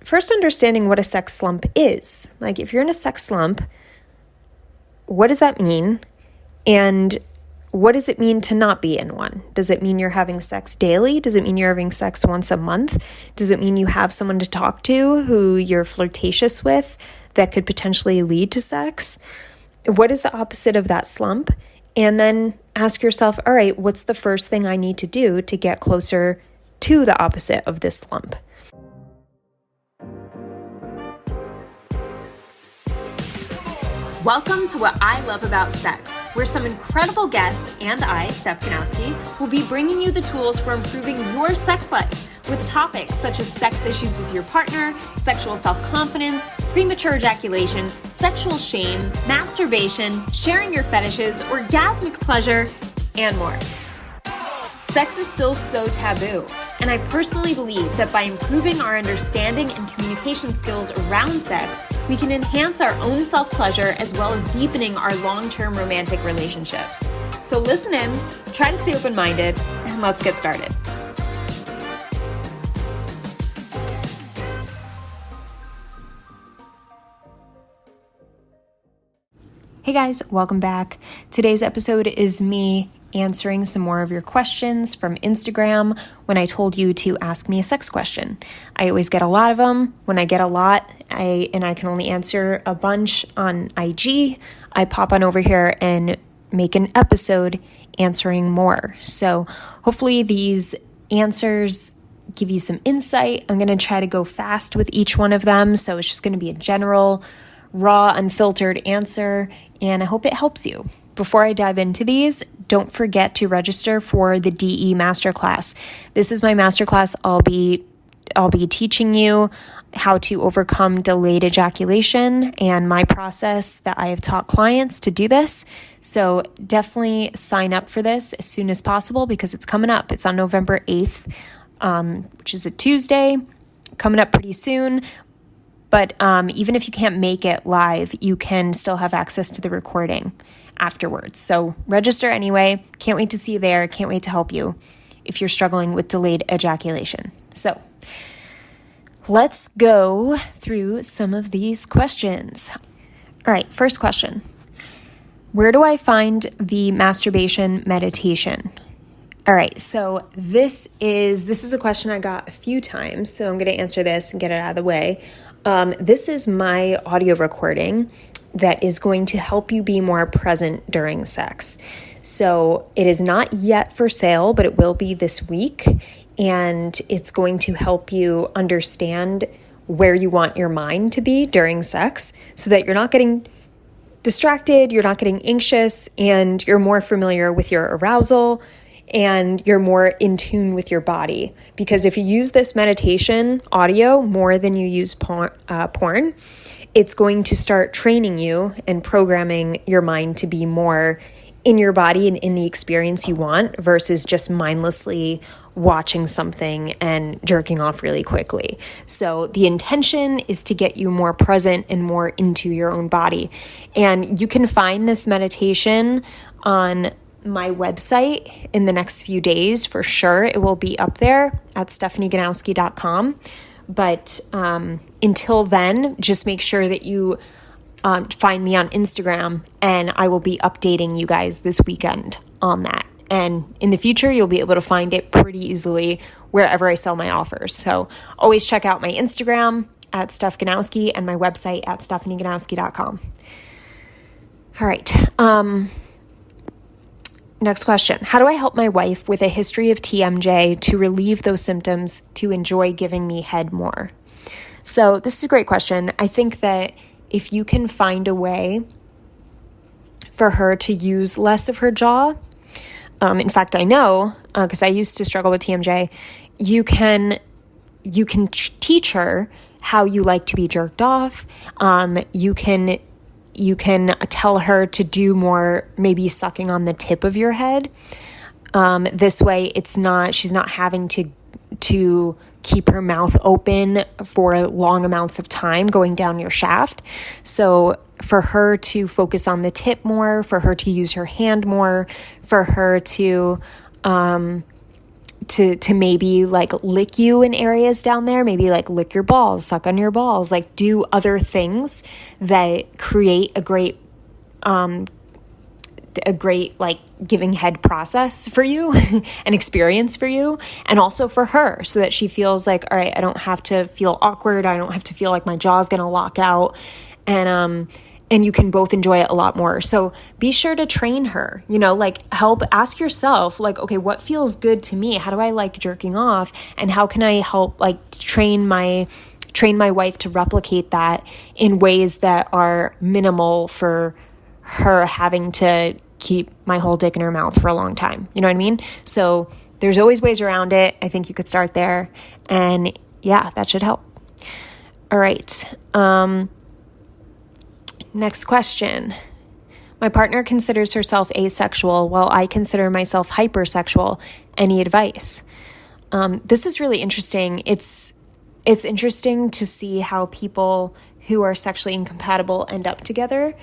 first understanding what a sex slump is. Like, if you're in a sex slump, what does that mean? And what does it mean to not be in one? Does it mean you're having sex daily? Does it mean you're having sex once a month? Does it mean you have someone to talk to who you're flirtatious with that could potentially lead to sex? What is the opposite of that slump? And then ask yourself, all right, what's the first thing I need to do to get closer to the opposite of this slump? Welcome to What I Love About Sex, where some incredible guests and I, Steph Ganowski, will be bringing you the tools for improving your sex life with topics such as sex issues with your partner, sexual self-confidence, premature ejaculation, sexual shame, masturbation, sharing your fetishes, orgasmic pleasure, and more. Sex is still so taboo, and I personally believe that by improving our understanding and communication skills around sex, we can enhance our own self-pleasure as well as deepening our long-term romantic relationships. So listen in, try to stay open-minded, and let's get started. Hey guys, welcome back. Today's episode is me answering some more of your questions from Instagram when I told you to ask me a sex question. I always get a lot of them. When I get a lot, I can only answer a bunch on IG, I pop on over here and make an episode answering more. So hopefully these answers give you some insight. I'm going to try to go fast with each one of them. So it's just going to be a general, raw, unfiltered answer, and I hope it helps you. Before I dive into these, don't forget to register for the DE Masterclass. This is my masterclass. I'll be teaching you how to overcome delayed ejaculation and my process that I have taught clients to do this. So definitely sign up for this as soon as possible because it's coming up. It's on November 8th, which is a Tuesday, coming up pretty soon. But even if you can't make it live, you can still have access to the recording afterwards. So register anyway. Can't wait to see you there. Can't wait to help you if you're struggling with delayed ejaculation. So let's go through some of these questions. All right, first question. Where do I find the masturbation meditation? All right, so this is a question I got a few times, so I'm going to answer this and get it out of the way. This is my audio recording that is going to help you be more present during sex. So it is not yet for sale, but it will be this week, and it's going to help you understand where you want your mind to be during sex so that you're not getting distracted, you're not getting anxious, and you're more familiar with your arousal, and you're more in tune with your body. Because if you use this meditation audio more than you use porn, it's going to start training you and programming your mind to be more in your body and in the experience you want versus just mindlessly watching something and jerking off really quickly. So the intention is to get you more present and more into your own body. And you can find this meditation on my website in the next few days for sure. It will be up there at stephanieganowski.com. But until then, just make sure that you find me on Instagram, and I will be updating you guys this weekend on that. And in the future, you'll be able to find it pretty easily wherever I sell my offers. So always check out my Instagram at Steph Ganowski and my website at stephanieganowski.com. All right. Next question. How do I help my wife with a history of TMJ to relieve those symptoms to enjoy giving me head more? So this is a great question. I think that if you can find a way for her to use less of her jaw, in fact, I know, because I used to struggle with TMJ, you can teach her how you like to be jerked off. You can tell her to do more, maybe sucking on the tip of your head. This way, she's not having to keep her mouth open for long amounts of time going down your shaft. So for her to focus on the tip more, for her to use her hand more, for her to to maybe like lick you in areas down there, maybe like lick your balls, suck on your balls, like do other things that create a great like giving head process for you an experience for you, and also for her, so that she feels like, all right, I don't have to feel awkward. I don't have to feel like my jaw's going to lock out, and you can both enjoy it a lot more. So be sure to train her, like ask yourself, like, okay, what feels good to me? How do I like jerking off? And how can I help like train my wife to replicate that in ways that are minimal for her having to keep my whole dick in her mouth for a long time. You know what I mean? So there's always ways around it. I think you could start there. And yeah, that should help. All right. Next question. My partner considers herself asexual while I consider myself hypersexual. Any advice? This is really interesting. It's interesting to see how people who are sexually incompatible end up together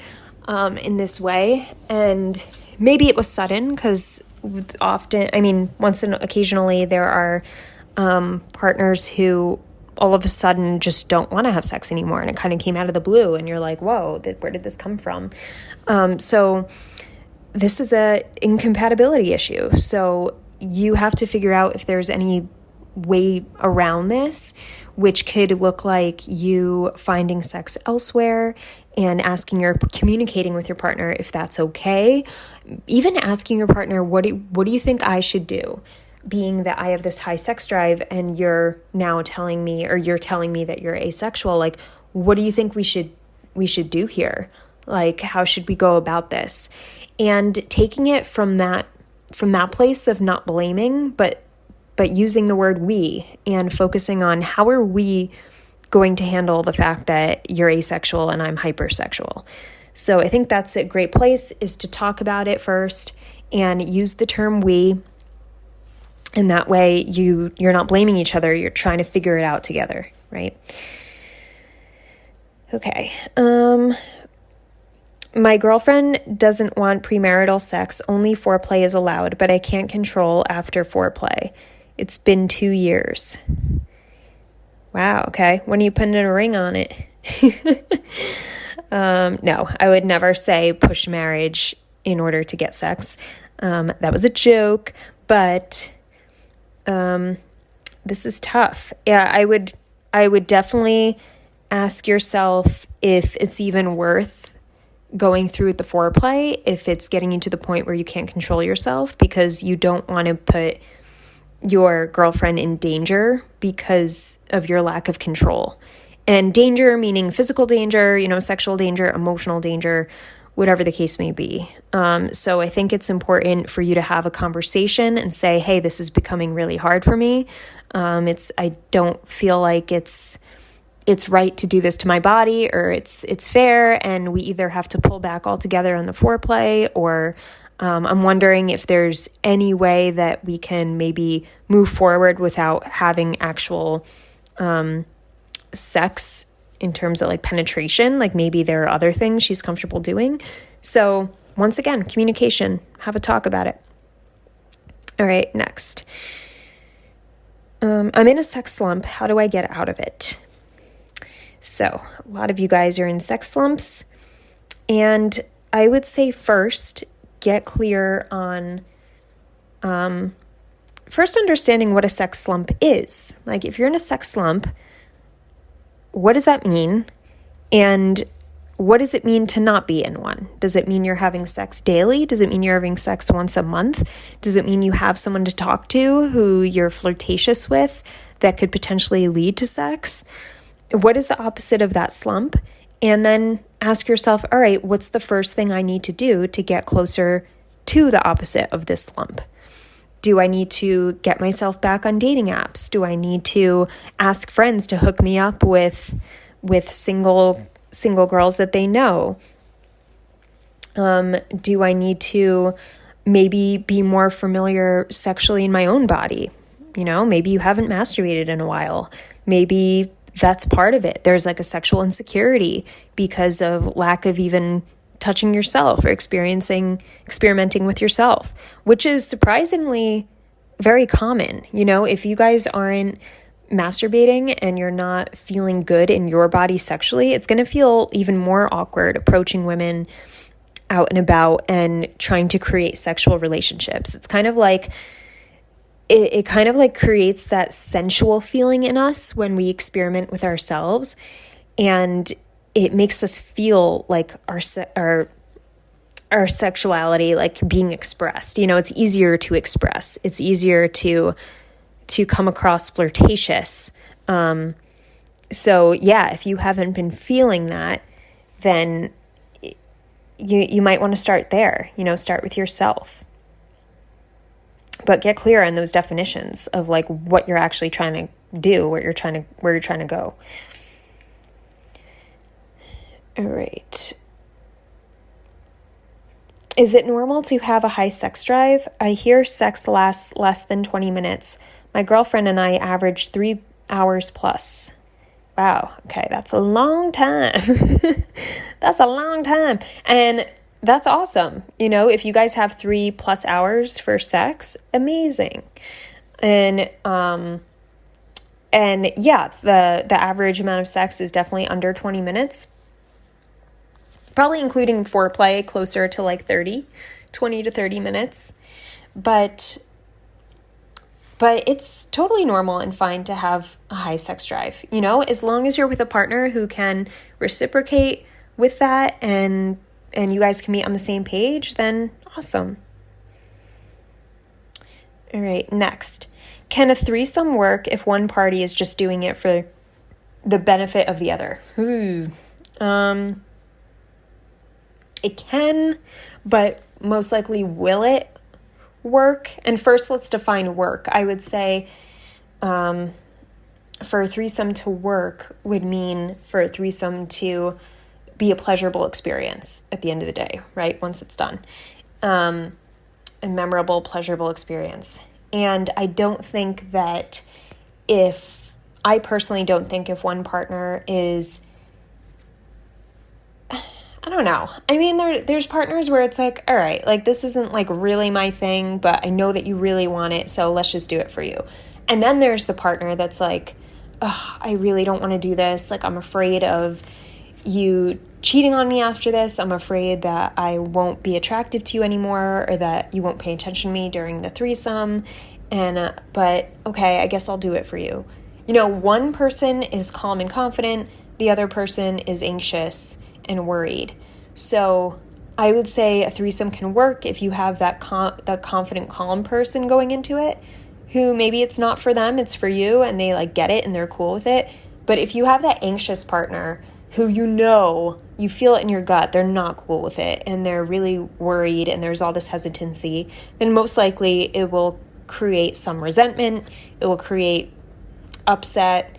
in this way. And maybe it was sudden, because occasionally there are partners who all of a sudden just don't want to have sex anymore, and it kind of came out of the blue, and you're like, whoa, where did this come from? So this is a incompatibility issue. So you have to figure out if there's any way around this, which could look like you finding sex elsewhere and communicating with your partner if that's okay. Even asking your partner, what do you think I should do? Being that I have this high sex drive and you're now telling me that you're asexual, like, what do you think we should do here? Like, how should we go about this? And taking it from that place of not blaming, but using the word we, and focusing on how are we going to handle the fact that you're asexual and I'm hypersexual. So I think that's a great place, is to talk about it first and use the term we. And that way you're not blaming each other. You're trying to figure it out together, right? Okay. My girlfriend doesn't want premarital sex. Only foreplay is allowed, but I can't control after foreplay. It's been 2 years. Wow, okay. When are you putting a ring on it? No, I would never say push marriage in order to get sex. That was a joke, but this is tough. Yeah, I would definitely ask yourself if it's even worth going through with the foreplay, if it's getting you to the point where you can't control yourself, because you don't want to put your girlfriend in danger because of your lack of control. And danger meaning physical danger, sexual danger, emotional danger, whatever the case may be. So I think it's important for you to have a conversation and say, hey, this is becoming really hard for me. I don't feel like it's right to do this to my body, or it's fair, and we either have to pull back altogether on the foreplay, or I'm wondering if there's any way that we can maybe move forward without having actual sex in terms of like penetration. Like maybe there are other things she's comfortable doing. So once again, communication, have a talk about it. All right, next. I'm in a sex slump. How do I get out of it? So a lot of you guys are in sex slumps, and I would say first, get clear on first understanding what a sex slump is. Like if you're in a sex slump, what does that mean? And what does it mean to not be in one? Does it mean you're having sex daily? Does it mean you're having sex once a month? Does it mean you have someone to talk to who you're flirtatious with that could potentially lead to sex? What is the opposite of that slump? And then ask yourself, all right, what's the first thing I need to do to get closer to the opposite of this slump? Do I need to get myself back on dating apps? Do I need to ask friends to hook me up with single girls that they know? Do I need to maybe be more familiar sexually in my own body? Maybe you haven't masturbated in a while. Maybe that's part of it. There's like a sexual insecurity because of lack of even touching yourself or experimenting with yourself, which is surprisingly very common. If you guys aren't masturbating and you're not feeling good in your body sexually, it's going to feel even more awkward approaching women out and about and trying to create sexual relationships. It's kind of like it kind of like creates that sensual feeling in us when we experiment with ourselves, and it makes us feel like our sexuality like being expressed. It's easier to express. It's easier to come across flirtatious. So yeah, if you haven't been feeling that, then you might want to start there. Start with yourself. But get clear on those definitions of like what you're actually trying to do, where you're trying to go. All right. Is it normal to have a high sex drive? I hear sex lasts less than 20 minutes. My girlfriend and I average 3 hours plus. Wow. Okay. That's a long time. That's a long time. And that's awesome. If you guys have 3+ hours for sex, amazing. And yeah, the average amount of sex is definitely under 20 minutes. Probably including foreplay, closer to like 20 to 30 minutes. But it's totally normal and fine to have a high sex drive, as long as you're with a partner who can reciprocate with that and you guys can meet on the same page, then awesome. All right, next. Can a threesome work if one party is just doing it for the benefit of the other? It can, but most likely will it work? And first, let's define work. I would say for a threesome to work would mean for a threesome to be a pleasurable experience at the end of the day, right? Once it's done. A memorable, pleasurable experience. And I personally don't think if one partner is, I don't know. I mean, there's partners where it's like, all right, like this isn't like really my thing, but I know that you really want it, so let's just do it for you. And then there's the partner that's like, oh, I really don't want to do this. Like, I'm afraid of you cheating on me after this. I'm afraid that I won't be attractive to you anymore, or that you won't pay attention to me during the threesome. And, but okay, I guess I'll do it for you. One person is calm and confident. The other person is anxious and worried. So I would say a threesome can work if you have that confident, calm person going into it, who maybe it's not for them, it's for you, and they like get it and they're cool with it. But if you have that anxious partner who you feel it in your gut, they're not cool with it and they're really worried and there's all this hesitancy, then most likely it will create some resentment. It will create upset.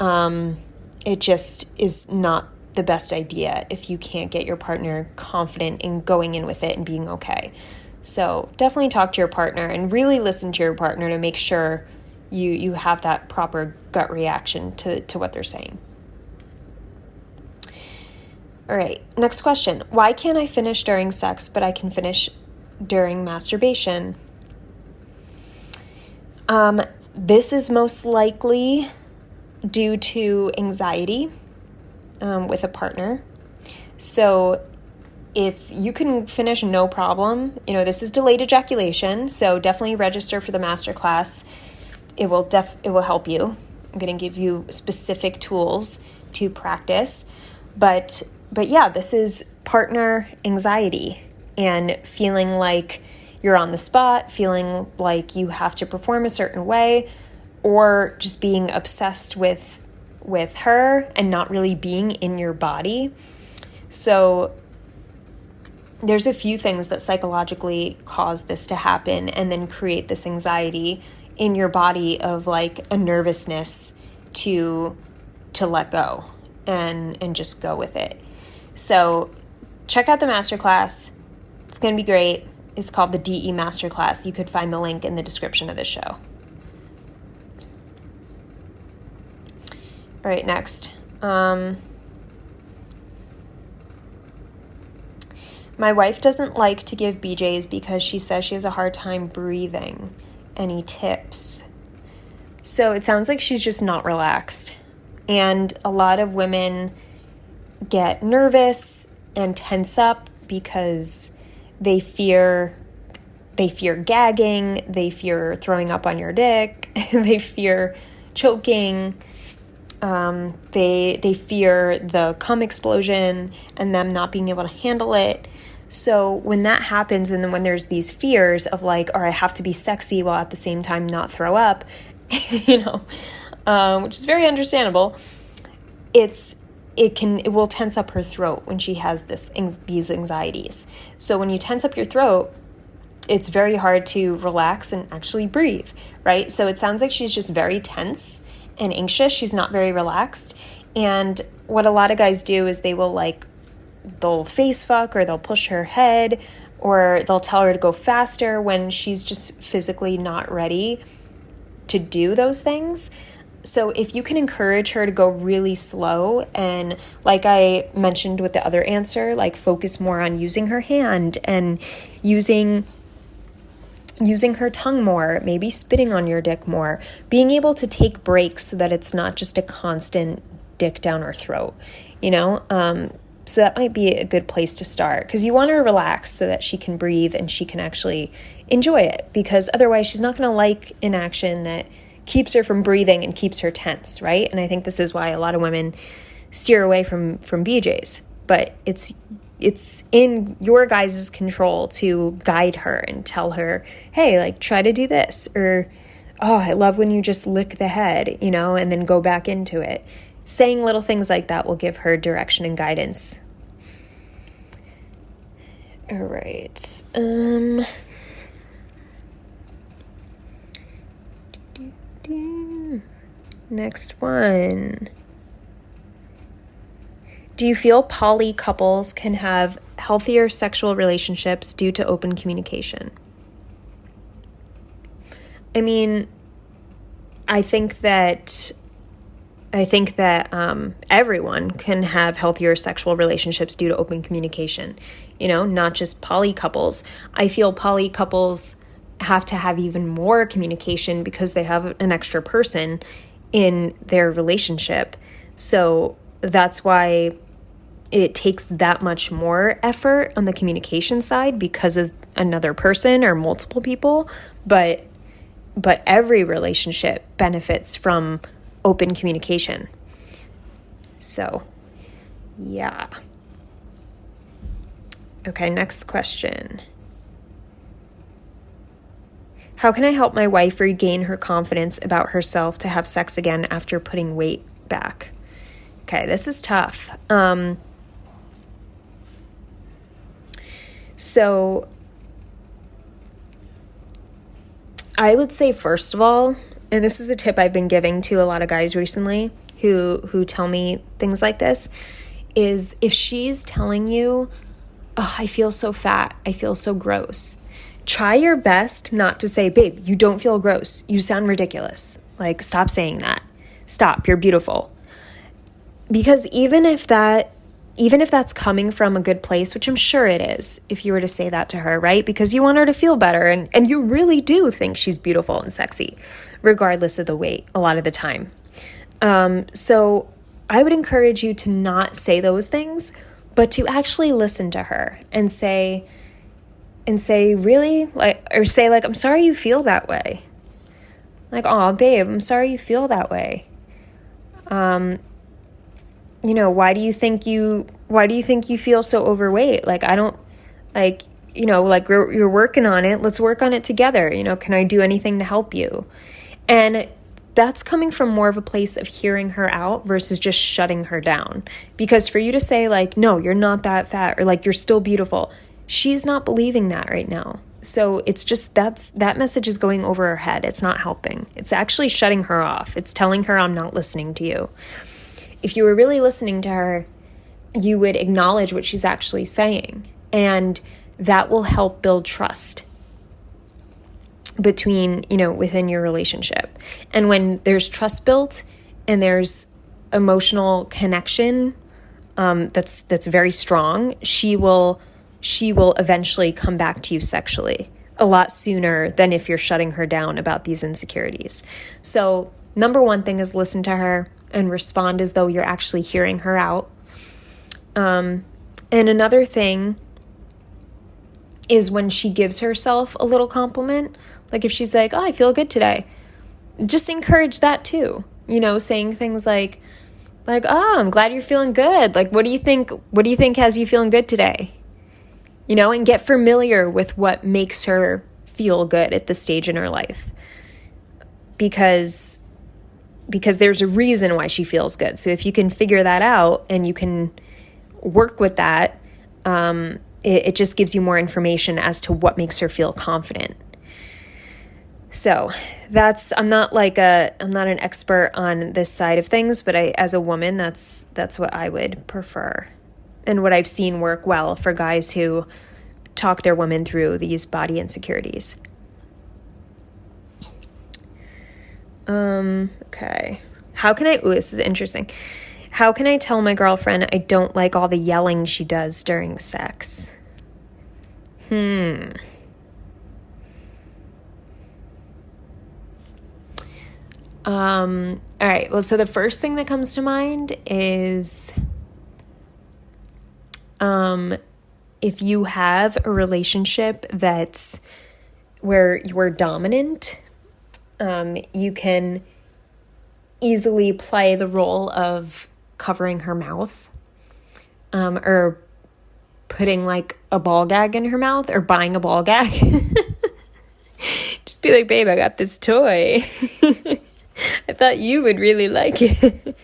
It just is not the best idea if you can't get your partner confident in going in with it and being okay. So definitely talk to your partner and really listen to your partner to make sure you have that proper gut reaction to what they're saying. All right, next question. Why can't I finish during sex, but I can finish during masturbation? This is most likely due to anxiety with a partner. So if you can finish no problem, this is delayed ejaculation, so definitely register for the masterclass. It will help you. I'm going to give you specific tools to practice, but yeah, this is partner anxiety and feeling like you're on the spot, feeling like you have to perform a certain way, or just being obsessed with her and not really being in your body. So there's a few things that psychologically cause this to happen and then create this anxiety in your body of like a nervousness to let go and just go with it. So check out the masterclass. It's going to be great. It's called the DE Masterclass. You could find the link in the description of this show. All right, next. My wife doesn't like to give BJs because she says she has a hard time breathing. any tips. So it sounds like she's just not relaxed. And a lot of women get nervous and tense up because they fear gagging, they fear throwing up on your dick, they fear choking, they fear the cum explosion and them not being able to handle it. So when that happens, and then when there's these fears of like, or I have to be sexy while at the same time not throw up, which is very understandable, it will tense up her throat when she has these anxieties. So when you tense up your throat, it's very hard to relax and actually breathe, right? So it sounds like she's just very tense and anxious. She's not very relaxed. And what a lot of guys do is they'll face fuck, or they'll push her head, or they'll tell her to go faster when she's just physically not ready to do those things. So if you can encourage her to go really slow, and like I mentioned with the other answer, like focus more on using her hand and using her tongue more, maybe spitting on your dick more, being able to take breaks so that it's not just a constant dick down her throat, so that might be a good place to start, because you want her to relax so that she can breathe and she can actually enjoy it, because otherwise she's not going to like an action that keeps her from breathing and keeps her tense, right? And I think this is why a lot of women steer away from BJs, but it's in your guys' control to guide her and tell her, hey, like, try to do this, or, oh, I love when you just lick the head, and then go back into it. Saying little things like that will give her direction and guidance. All right. Next one. Do you feel poly couples can have healthier sexual relationships due to open communication? I mean, I think that everyone can have healthier sexual relationships due to open communication, not just poly couples. I feel poly couples have to have even more communication because they have an extra person in their relationship. So that's why it takes that much more effort on the communication side, because of another person or multiple people. But every relationship benefits from open communication. So, yeah. Okay, next question. How can I help my wife regain her confidence about herself to have sex again after putting weight back? Okay, this is tough. So I would say, first of all, and this is a tip I've been giving to a lot of guys recently who tell me things like this, is if she's telling you, oh, I feel so fat, I feel so gross, try your best not to say, babe, you don't feel gross, you sound ridiculous. Like, stop saying that. Stop, you're beautiful. Because even if that's coming from a good place, which I'm sure it is, if you were to say that to her, right? Because you want her to feel better, and you really do think she's beautiful and sexy, regardless of the weight, a lot of the time. So I would encourage you to not say those things, but to actually listen to her and say, really? Or say, I'm sorry you feel that way. Like, oh, babe, I'm sorry you feel that way. Why do you think you feel so overweight? You're working on it. Let's work on it together. Can I do anything to help you? And that's coming from more of a place of hearing her out versus just shutting her down. Because for you to say, no, you're not that fat, or you're still beautiful, she's not believing that right now. So it's just, that message is going over her head. It's not helping. It's actually shutting her off. It's telling her, I'm not listening to you. If you were really listening to her, you would acknowledge what she's actually saying. And that will help build trust within your relationship. And when there's trust built and there's emotional connection that's very strong, she will eventually come back to you sexually. a lot sooner than if you're shutting her down about these insecurities. So number one thing is listen to her and respond as though you're actually hearing her out. And another thing is when she gives herself a little compliment, like if she's like, oh, I feel good today, just encourage that too. Saying things like, oh, I'm glad you're feeling good. Like, what do you think has you feeling good today? And get familiar with what makes her feel good at this stage in her life. Because there's a reason why she feels good. So if you can figure that out and you can work with that, it just gives you more information as to what makes her feel confident. So I'm not an expert on this side of things, but as a woman, that's what I would prefer. And what I've seen work well for guys who talk their women through these body insecurities. Okay. This is interesting. How can I tell my girlfriend I don't like all the yelling she does during sex? All right. Well, so the first thing that comes to mind is, if you have a relationship that's where you're dominant, you can easily play the role of covering her mouth, or putting like a ball gag in her mouth, or buying a ball gag. Just be like, babe, I got this toy. I thought you would really like it.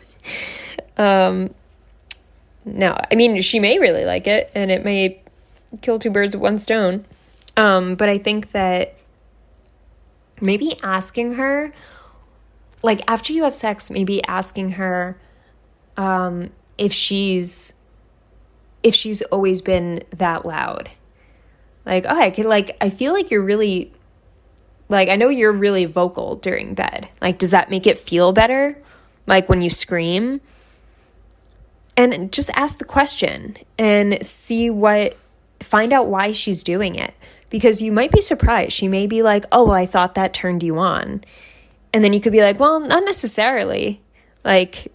No, I mean, she may really like it, and it may kill two birds with one stone. But I think that maybe asking her, like after you have sex, maybe asking her if she's always been that loud. Like, oh, I feel like you're really, like, I know you're really vocal during bed. Like, does that make it feel better? Like when you scream? And just ask the question and find out why she's doing it. Because you might be surprised. She may be like, oh, well, I thought that turned you on. And then you could be like, well, not necessarily. Like,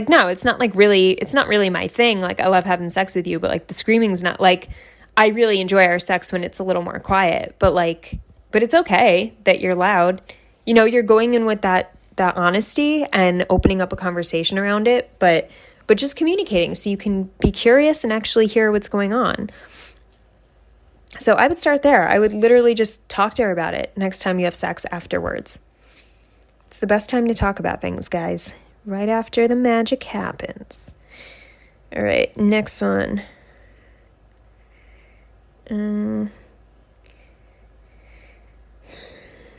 no, it's not really my thing. Like, I love having sex with you, but like the screaming's not, like, I really enjoy our sex when it's a little more quiet, but it's okay that you're loud. You're going in with that honesty and opening up a conversation around it, but just communicating so you can be curious and actually hear what's going on. So I would start there. I would literally just talk to her about it next time you have sex afterwards. It's the best time to talk about things, guys. Right after the magic happens. All right, next one.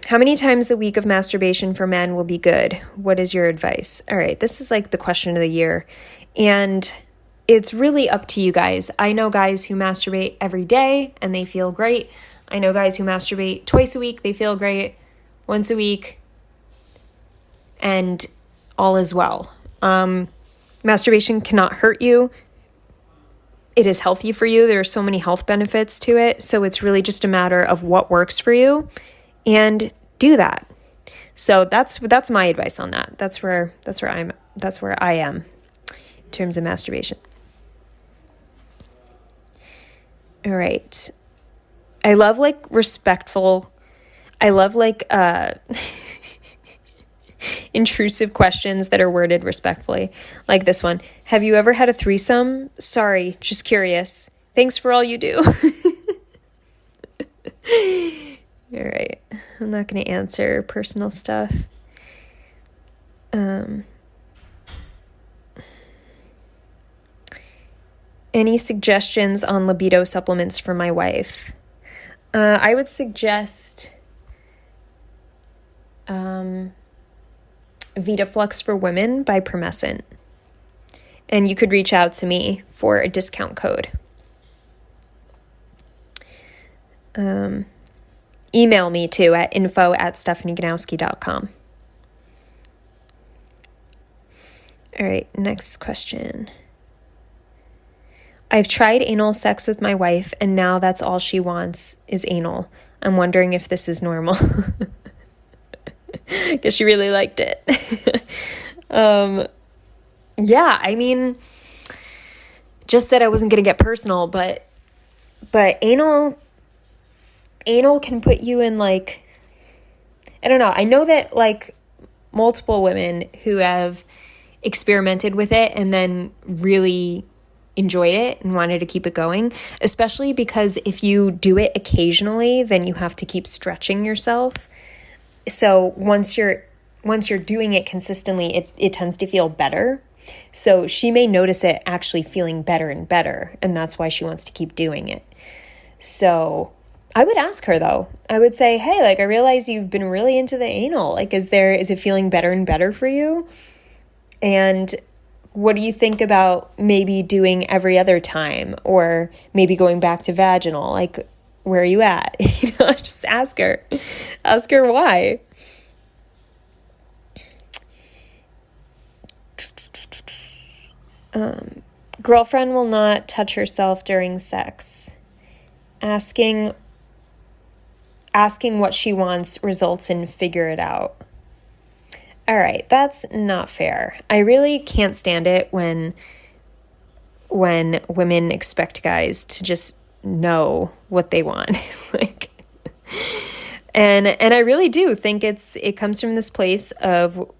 How many times a week of masturbation for men will be good? What is your advice? All right, this is like the question of the year. And it's really up to you guys. I know guys who masturbate every day and they feel great. I know guys who masturbate twice a week, they feel great. Once a week, and all is well. Masturbation cannot hurt you. It is healthy for you. There are so many health benefits to it. So it's really just a matter of what works for you, and do that. So that's my advice on that. That's where I am in terms of masturbation. All right. I love respectful. I love intrusive questions that are worded respectfully. Like this one. Have you ever had a threesome? Sorry, just curious. Thanks for all you do. All right. I'm not going to answer personal stuff. Any suggestions on libido supplements for my wife? I would suggest VitaFlux for Women by Promescent. And you could reach out to me for a discount code. Email me too at info@stephanieganowski.com. All right, next question. I've tried anal sex with my wife, and now that's all she wants is anal. I'm wondering if this is normal. Because she really liked it. Yeah, I mean, just said I wasn't going to get personal, but anal can put you in like, I don't know. I know that like multiple women who have experimented with it and then really enjoyed it and wanted to keep it going, especially because if you do it occasionally, then you have to keep stretching yourself. So once you're doing it consistently, it tends to feel better. So she may notice it actually feeling better and better, and that's why she wants to keep doing it. So I would ask her though. I would say, hey, like I realize you've been really into the anal. Like is it feeling better and better for you? And what do you think about maybe doing every other time, or maybe going back to vaginal? Like, where are you at? Just ask her why. Girlfriend will not touch herself during sex. Asking what she wants results in figure it out. All right, that's not fair. I really can't stand it when women expect guys to just know what they want. Like, and I really do think it comes from this place of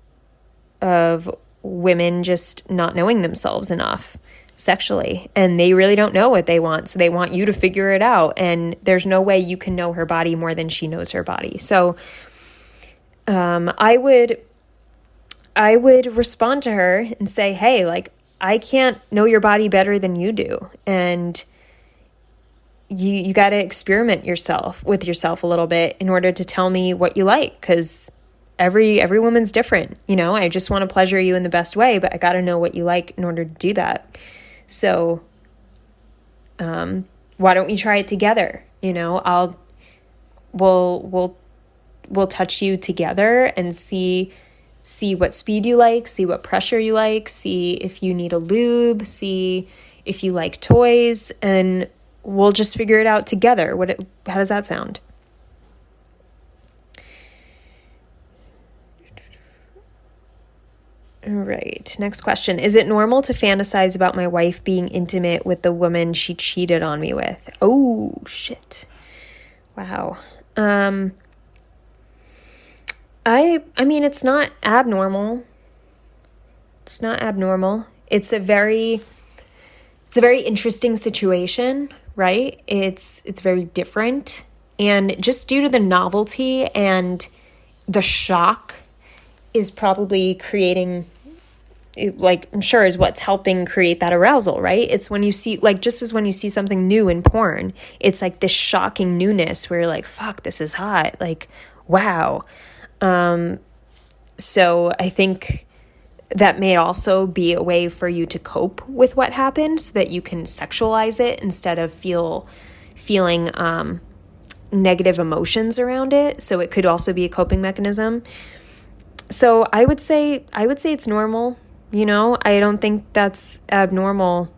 women just not knowing themselves enough sexually, and they really don't know what they want, so they want you to figure it out, and there's no way you can know her body more than she knows her body. So I would respond to her and say, hey, like, I can't know your body better than you do, and you got to experiment with yourself a little bit in order to tell me what you like, because every woman's different. I just want to pleasure you in the best way, but I got to know what you like in order to do that. So why don't we try it together? We'll touch you together and see what speed you like, see what pressure you like, see if you need a lube, see if you like toys, and we'll just figure it out together. How does that sound? All right, next question. Is it normal to fantasize about my wife being intimate with the woman she cheated on me with? Oh, shit. Wow. I mean, it's not abnormal. It's not abnormal. It's a very interesting situation, right? It's very different. And just due to the novelty and the shock is probably creating, like, I'm sure is what's helping create that arousal, right? It's when you see, like, just as when you see something new in porn, it's like this shocking newness where you're like, fuck, this is hot. Like, wow. So I think that may also be a way for you to cope with what happened so that you can sexualize it instead of feeling negative emotions around it. So it could also be a coping mechanism. So I would say it's normal. I don't think that's abnormal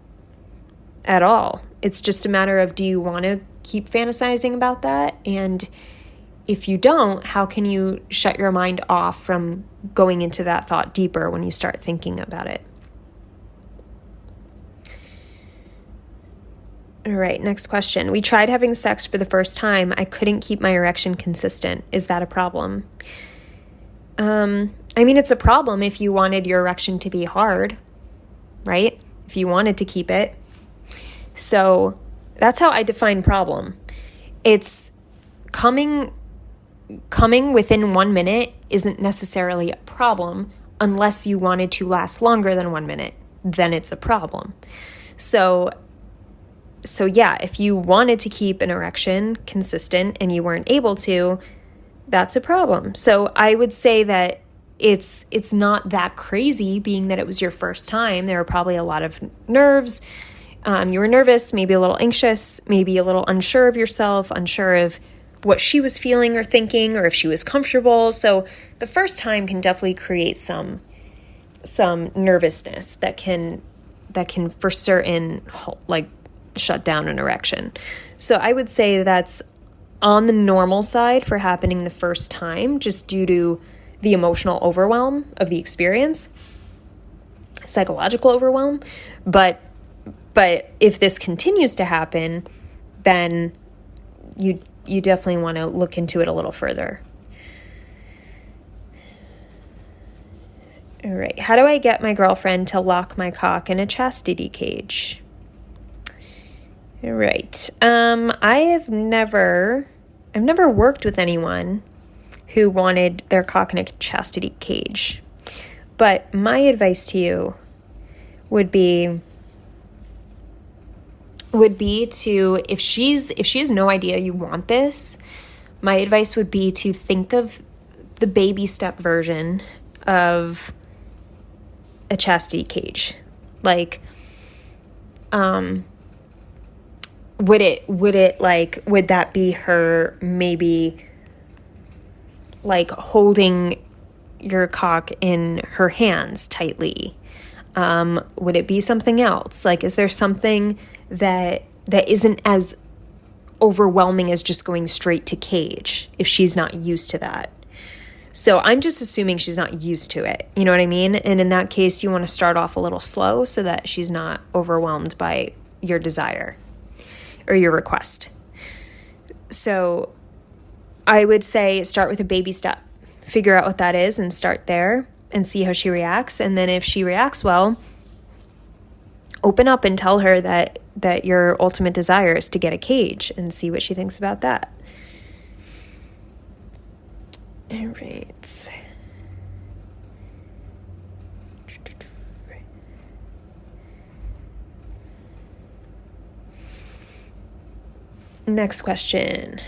at all. It's just a matter of, do you want to keep fantasizing about that? And if you don't, how can you shut your mind off from going into that thought deeper when you start thinking about it? All right, next question. We tried having sex for the first time. I couldn't keep my erection consistent. Is that a problem? I mean, it's a problem if you wanted your erection to be hard, right? If you wanted to keep it. So that's how I define problem. It's coming within 1 minute isn't necessarily a problem unless you wanted to last longer than 1 minute. Then it's a problem. So yeah, if you wanted to keep an erection consistent and you weren't able to, that's a problem. So I would say that it's not that crazy, being that it was your first time. There were probably a lot of nerves. You were nervous, maybe a little anxious, maybe a little unsure of yourself, unsure of what she was feeling or thinking, or if she was comfortable. So the first time can definitely create some nervousness that can for certain, like, shut down an erection. So I would say that's on the normal side for happening the first time, just due to the emotional overwhelm of the experience, psychological overwhelm. But if this continues to happen, then you definitely want to look into it a little further. All right. How do I get my girlfriend to lock my cock in a chastity cage? All right. I've never worked with anyone who wanted their cock in a chastity cage. But my advice to you would be to, if she has no idea you want this, my advice would be to think of the baby step version of a chastity cage. Like, would that be her maybe like holding your cock in her hands tightly? Would it be something else? Like, is there something that isn't as overwhelming as just going straight to cage if she's not used to that? So I'm just assuming she's not used to it. You know what I mean? And in that case, you want to start off a little slow so that she's not overwhelmed by your desire or your request. So I would say start with a baby step. Figure out what that is and start there and see how she reacts. And then if she reacts well, open up and tell her that your ultimate desire is to get a cage and see what she thinks about that. All right. Next question.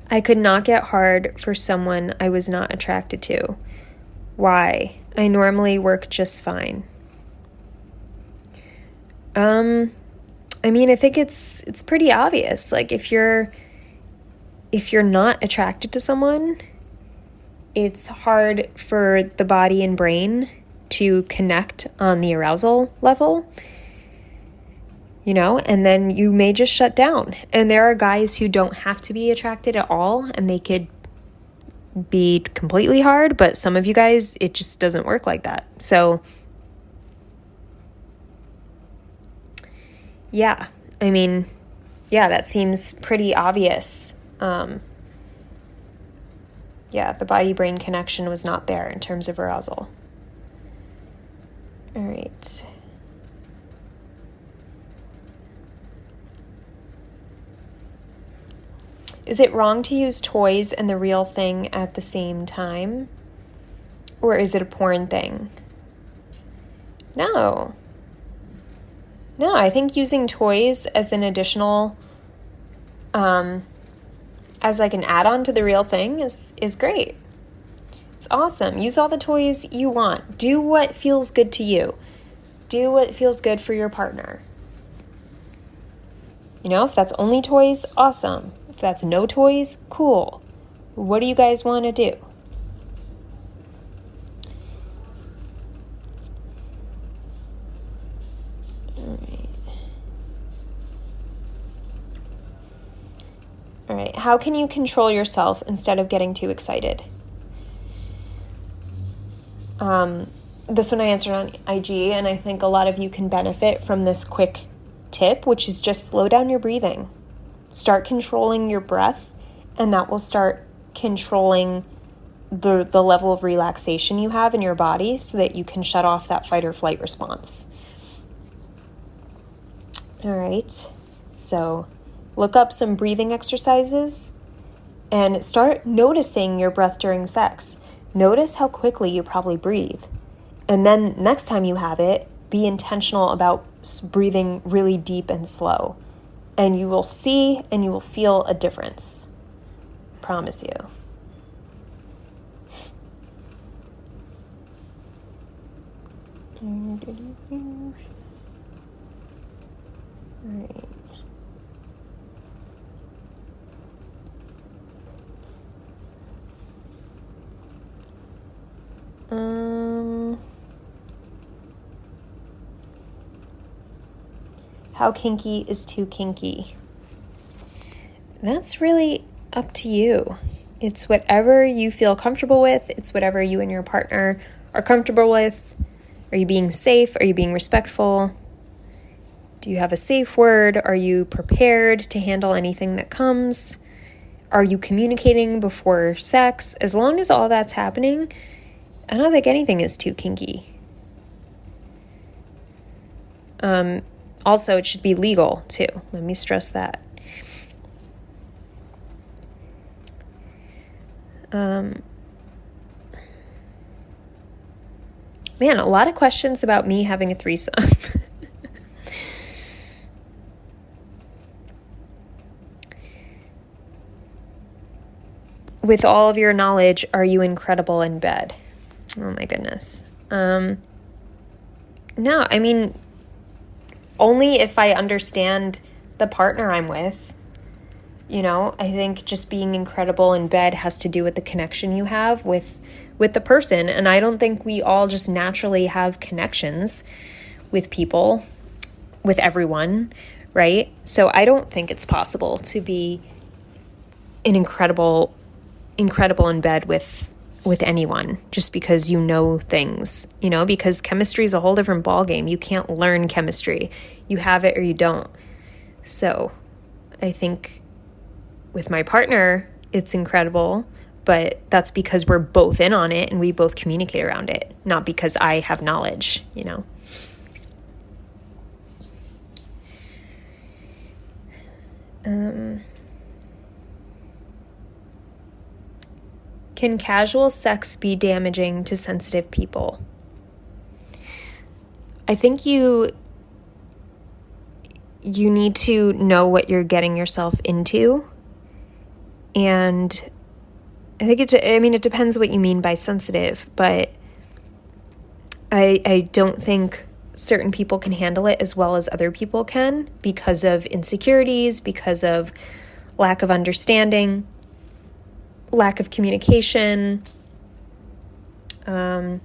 I could not get hard for someone I was not attracted to. Why? I normally work just fine. I mean, I think it's pretty obvious. Like, if you're not attracted to someone, it's hard for the body and brain to connect on the arousal level, you know, and then you may just shut down. And there are guys who don't have to be attracted at all, and they could be completely hard, but some of you guys, it just doesn't work like that. So yeah, I mean, yeah, that seems pretty obvious. Yeah, the body-brain connection was not there in terms of arousal. All right. Is it wrong to use toys and the real thing at the same time? Or is it a porn thing? No, I think using toys as an additional, as like an add-on to the real thing is great. It's awesome. Use all the toys you want. Do what feels good to you. Do what feels good for your partner. You know, if that's only toys, awesome. If that's no toys, cool. What do you guys want to do? All right. How can you control yourself instead of getting too excited? This one I answered on IG, and I think a lot of you can benefit from this quick tip, which is just slow down your breathing. Start controlling your breath, and that will start controlling the level of relaxation you have in your body so that you can shut off that fight or flight response. All right. So look up some breathing exercises and start noticing your breath during sex. Notice how quickly you probably breathe. And then next time you have it, be intentional about breathing really deep and slow. And you will see and you will feel a difference. I promise you. All right. How kinky is too kinky? That's really up to you. It's whatever you feel comfortable with. It's whatever you and your partner are comfortable with. Are you being safe? Are you being respectful? Do you have a safe word? Are you prepared to handle anything that comes? Are you communicating before sex? As long as all that's happening, I don't think anything is too kinky. Also, it should be legal too. Let me stress that. Man, a lot of questions about me having a threesome. With all of your knowledge, are you incredible in bed? Oh my goodness. No, I mean, only if I understand the partner I'm with. You know, I think just being incredible in bed has to do with the connection you have with the person. And I don't think we all just naturally have connections with people, with everyone, right? So I don't think it's possible to be an incredible in bed with anyone just because you know things, you know, because chemistry is a whole different ballgame. You can't learn chemistry. You have it or you don't. So I think with my partner, it's incredible, but that's because we're both in on it and we both communicate around it, not because I have knowledge, you know. Can casual sex be damaging to sensitive people? I think you need to know what you're getting yourself into. And I think it depends what you mean by sensitive, but I don't think certain people can handle it as well as other people can because of insecurities, because of lack of understanding, lack of communication. I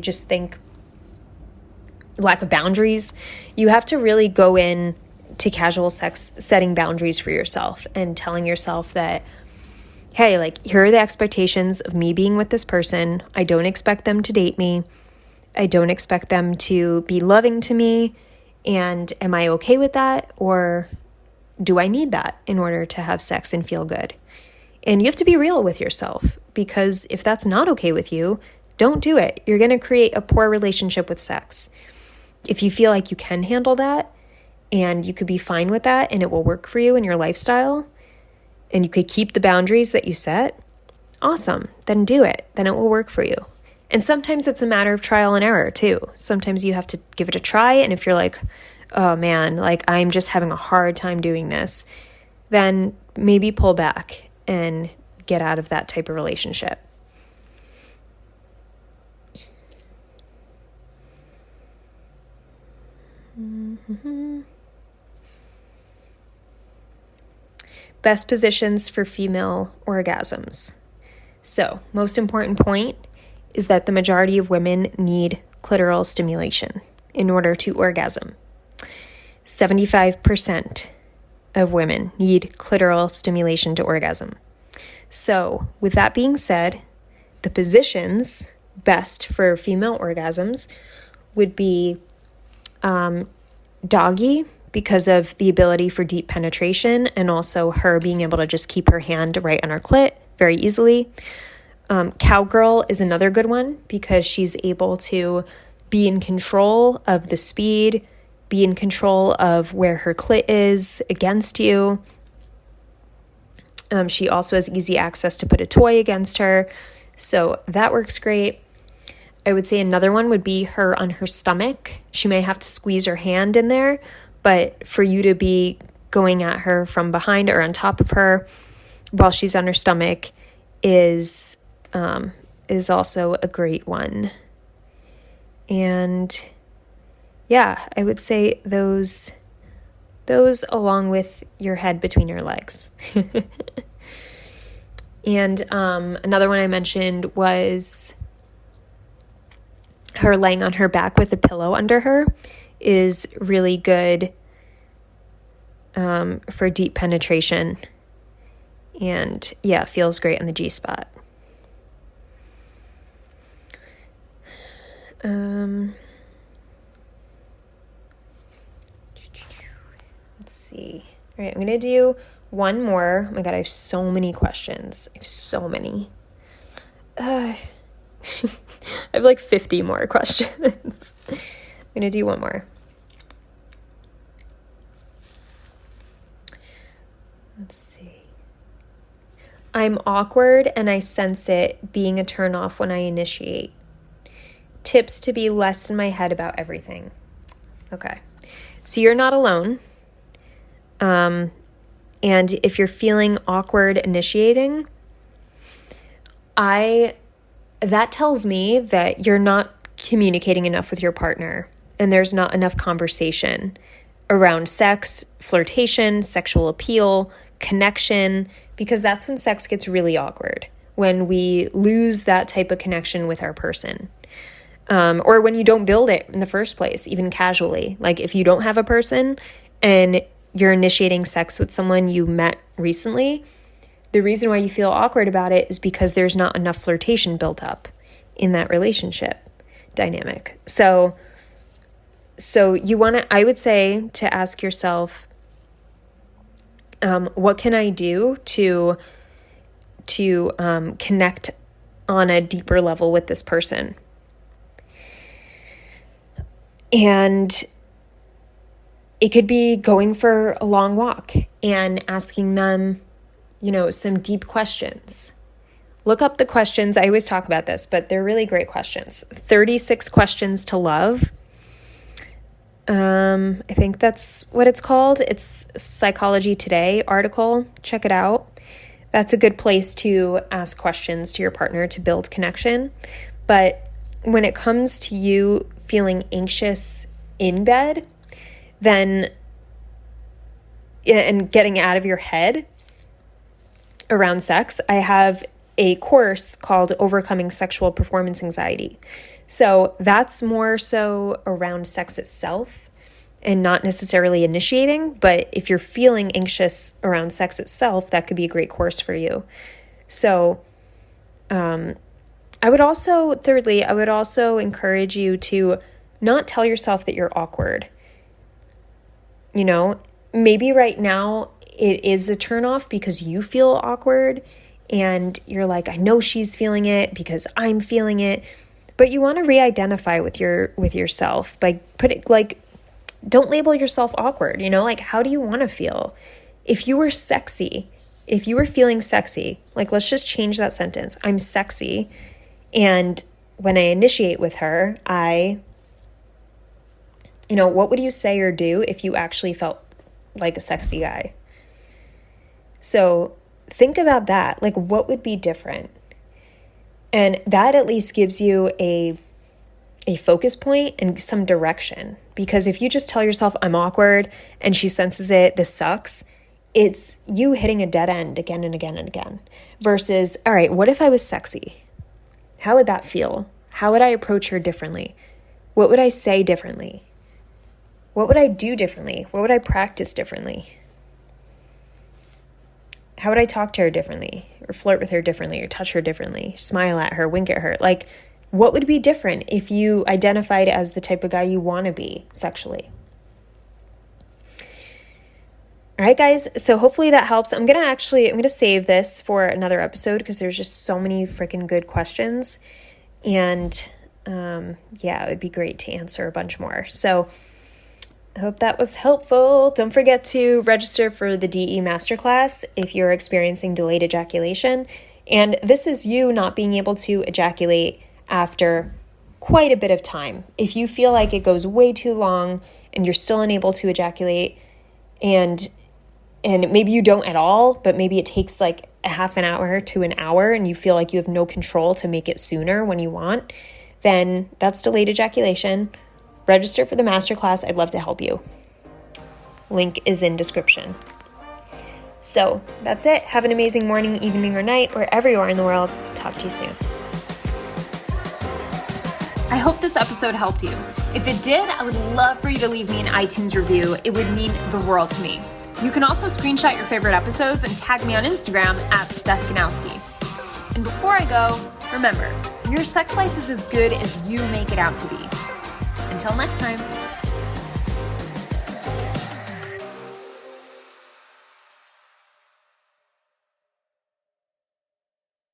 just think lack of boundaries. You have to really go in to casual sex setting boundaries for yourself and telling yourself that, hey, like, here are the expectations of me being with this person. I don't expect them to date me. I don't expect them to be loving to me. And am I okay with that? Or do I need that in order to have sex and feel good? And you have to be real with yourself, because if that's not okay with you, don't do it. You're going to create a poor relationship with sex. If you feel like you can handle that and you could be fine with that and it will work for you in your lifestyle and you could keep the boundaries that you set, awesome, then do it. Then it will work for you. And sometimes it's a matter of trial and error too. Sometimes you have to give it a try, and if you're like, oh man, like I'm just having a hard time doing this, then maybe pull back and get out of that type of relationship. Mm-hmm. Best positions for female orgasms. So, most important point is that the majority of women need clitoral stimulation in order to orgasm. 75% of women need clitoral stimulation to orgasm. So, with that being said, the positions best for female orgasms would be doggy, because of the ability for deep penetration and also her being able to just keep her hand right on her clit very easily. Cowgirl is another good one because she's able to be in control of the speed, be in control of where her clit is against you. She also has easy access to put a toy against her, so that works great. I would say another one would be her on her stomach. She may have to squeeze her hand in there, but for you to be going at her from behind or on top of her while she's on her stomach is also a great one. And yeah, I would say those along with your head between your legs. And another one I mentioned was her laying on her back with a pillow under her is really good for deep penetration. And yeah, it feels great on the G-spot. Let's see. All right, I'm going to do one more. Oh my God, I have so many questions. I have so many. I have like 50 more questions. I'm going to do one more. Let's see. I'm awkward and I sense it being a turnoff when I initiate. Tips to be less in my head about everything. Okay. So you're not alone. And if you're feeling awkward initiating, that tells me that you're not communicating enough with your partner and there's not enough conversation around sex, flirtation, sexual appeal, connection, because that's when sex gets really awkward, when we lose that type of connection with our person. Or when you don't build it in the first place, even casually. Like if you don't have a person and you're initiating sex with someone you met recently, the reason why you feel awkward about it is because there's not enough flirtation built up in that relationship dynamic. So you want to, I would say, to ask yourself, what can I do to connect on a deeper level with this person? And it could be going for a long walk and asking them, some deep questions. Look up the questions. I always talk about this, but they're really great questions. 36 questions to love. I think that's what it's called. It's Psychology Today article. Check it out. That's a good place to ask questions to your partner to build connection. But when it comes to you feeling anxious in bed, then and getting out of your head around sex, I have a course called Overcoming Sexual Performance Anxiety. So that's more so around sex itself and not necessarily initiating. But if you're feeling anxious around sex itself, that could be a great course for you. So I would also encourage you to not tell yourself that you're awkward. Maybe right now it is a turnoff because you feel awkward and you're like, I know she's feeling it because I'm feeling it. But you want to re-identify with yourself by don't label yourself awkward, how do you want to feel? If you were feeling sexy, let's just change that sentence. I'm sexy. And when I initiate with her, what would you say or do if you actually felt like a sexy guy? So think about that. What would be different? And that at least gives you a focus point and some direction. Because if you just tell yourself, I'm awkward, and she senses it, this sucks, it's you hitting a dead end again and again and again. Versus, all right, what if I was sexy? How would that feel? How would I approach her differently? What would I say differently? What would I do differently? What would I practice differently? How would I talk to her differently, or flirt with her differently, or touch her differently, smile at her, wink at her? What would be different if you identified as the type of guy you want to be sexually? All right, guys. So hopefully that helps. I'm going to save this for another episode because there's just so many freaking good questions. And it would be great to answer a bunch more. So I hope that was helpful. Don't forget to register for the DE Masterclass if you're experiencing delayed ejaculation. And this is you not being able to ejaculate after quite a bit of time. If you feel like it goes way too long and you're still unable to ejaculate, and maybe you don't at all, but maybe it takes a half an hour to an hour and you feel like you have no control to make it sooner when you want, then that's delayed ejaculation. Register for the masterclass. I'd love to help you. Link is in description. So that's it. Have an amazing morning, evening, or night, wherever you are in the world. Talk to you soon. I hope this episode helped you. If it did, I would love for you to leave me an iTunes review. It would mean the world to me. You can also screenshot your favorite episodes and tag me on Instagram at Steph Ganowski. And before I go, remember, your sex life is as good as you make it out to be. Until next time.